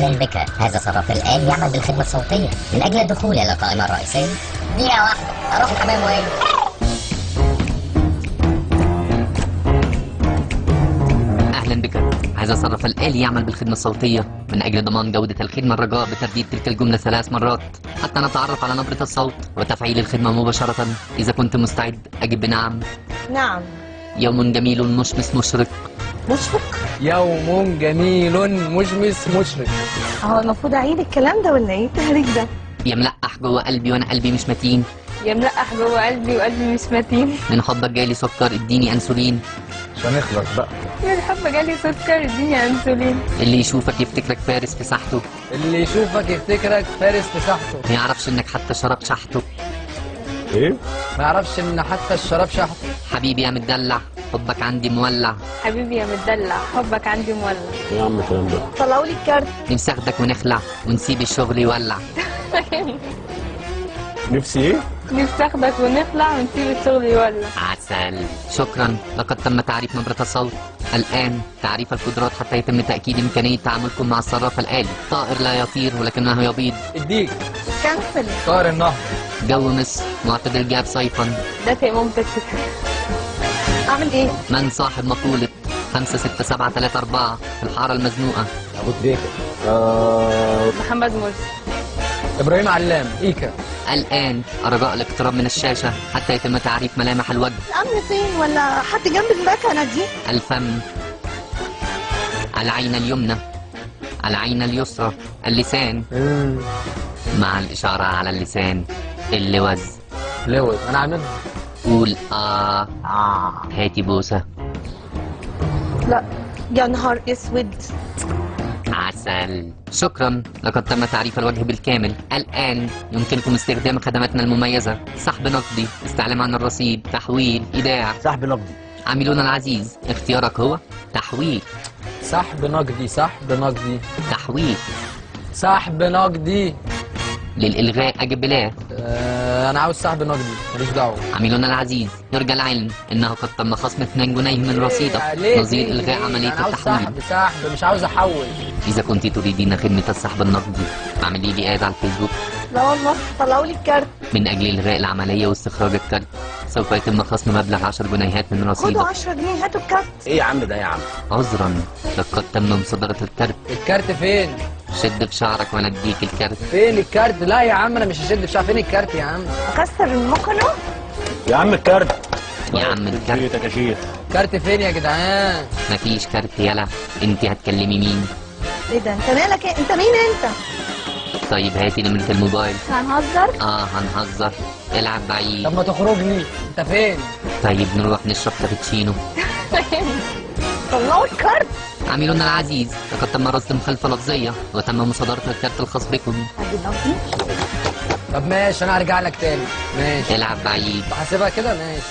أهلا بك. هذا صراف الآن يعمل بالخدمة الصوتية من أجل الدخول إلى القائمة الرئيسية. دقيقة واحدة أروح الحمام وين؟ أهلا بك. هذا صرف الآلي يعمل بالخدمة الصوتية من أجل ضمان جودة الخدمة. الرجاء بترديد تلك الجملة 3 مرات حتى نتعرف على نبرة الصوت وتفعيل الخدمة مباشرة. إذا كنت مستعد أجب بنعم. نعم. يوم جميل مشمس مشرق. مشفق. يوم جميل مشمس مشرق. هو المفروض اعيد الكلام ده ولا ايه التهريج ده؟ يملقح جوه قلبي وأنا قلبي مش متين. يملقح جوه قلبي وقلبي مش متين. من حبك جالي سكر اديني أنسولين. مش هنخلص بقى. من حب جالي سكر اديني انسولين. اللي يشوفك يفتكرك فارس في ساحته. اللي يشوفك يفتكرك فارس في ساحته. ما يعرفش إنك حتى شرب شحته. ايه؟ ما يعرفش ان حتى الشراب شحته. حبيبي يا متدلع حبك عندي مولع. حبيبي يا متدلع حبك عندي مولع. يا عم الكلام ده. طلعوا لي الكارت. نفسي اخدك ونخلع ونسيب الشغل يولع. نفسي ايه؟ نفسي اخدك ونخلع ونسيب الشغل يولع. عسل. شكرا. لقد تم تعريف نبرة الصوت. الآن تعريف القدرات حتى يتم تأكيد إمكانية تعاملكم مع الصراف الآلي. طائر لا يطير ولكنه يبيض. اديك. كنسل. طائر النهر. جو مصر معتدل جاب صيفا. ده ممتاز. اعمل ايه؟ من صاحب مقولة 5 6 7 3 4 في الحارة المزنوقة؟ ابو تريكة. محمد مرسي. ابراهيم علام. ايكا. الآن رجاء الاقتراب من الشاشة حتى يتم تعريف ملامح الوجه. الامن فين ولا حد جنب المكنه دي؟ الفم. العين اليمنى. العين اليسرى. اللسان مع الإشارة على اللسان. اللوز. لوز. انا عامل. قول هاتي بوسة. لا يا نهار اسود. عسل. شكرا. لقد تم تعريف الوجه بالكامل. الآن يمكنكم استخدام خدماتنا المميزة: سحب نقدي، استعلام عن الرصيد، تحويل، إيداع. سحب نقدي. عميلنا العزيز اختيارك هو تحويل. سحب نقدي. سحب نقدي. تحويل. سحب نقدي. للإلغاء أجب بلا. انا عاوز سحب نقدي ماليش دعوه. عميلنا العزيز يرجى العلم انه قد تم خصم 2 جنيه من رصيدك نظير الغاء عمليه أنا عاوز التحويل. سحب مش عاوز احول. اذا كنت تريدين خدمه السحب النقدي اعملي لي اد على الفيسبوك لا والله طلعوا لي الكارت. من اجل الغاء العمليه واستخراج الكارت. سوف يتم خصم مبلغ 10 جنيهات من خدوا رصيدك. 10 جنيه هاتوا الكارت. ايه يا عم ده يا عم؟ عذرا لقد تم مصادره الكارت. الكارت فين؟ شد في شعرك وانا اديك الكارت. فين الكارت؟ لا يا عم انا مش هشد في شعري. فين الكارت يا عم؟ اكسر المكنه. يا عم الكارت. يا عم الكارت. شيتك يا شيخ. كارت فين يا جدعان؟ مفيش كارت يلا. انت هتكلمي مين؟ ايه ده انت مالك إيه؟ انت مين انت؟ طيب هاتي نمره الموبايل. هنهزر؟ هنهزر. العب بعيد. طب ما تخرج لي. انت فين؟ طيب نروح نشرب كابتشينو. طلعوا الكارت. عميلنا العزيز لقد تم رصد مخالفة لفظية وتم مصادرة الكارت الخاص بكم. طب ماشي انا هرجع لك تاني. ماشي. العب بعيد. هحسبها كده. ماشي.